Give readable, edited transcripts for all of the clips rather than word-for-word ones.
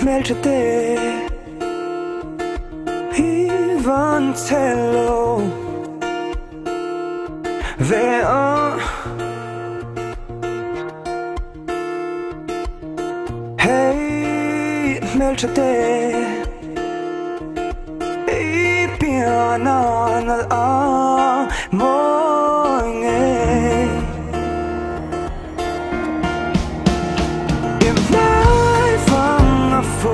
melchete Ivantello Vea Hey melchete Ipiana nal moinge Imai vang a fu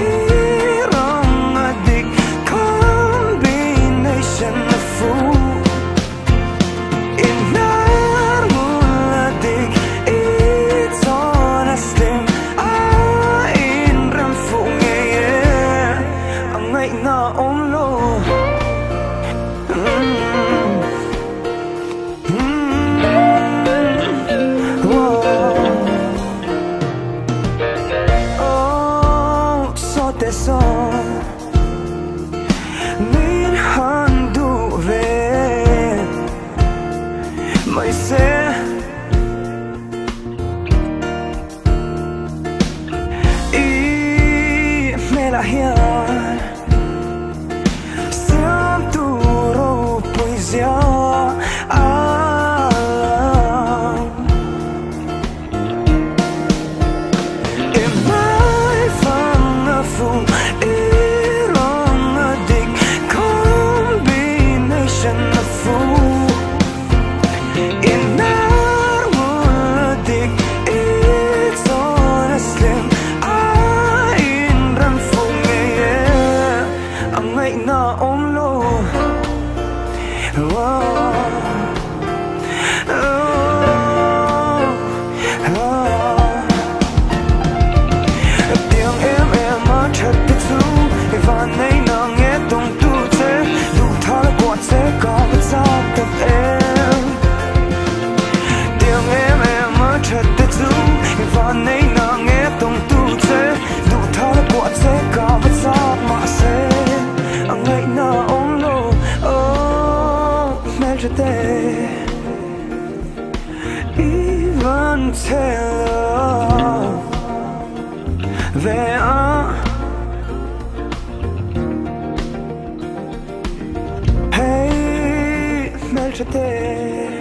Irong a dik combination of fu Inar mula dik It's on a slim in ram fu nge Ang ngay na lo son min handu ve mai se I mela hian sam tu ro poesia Ivantello Vea Hey melchete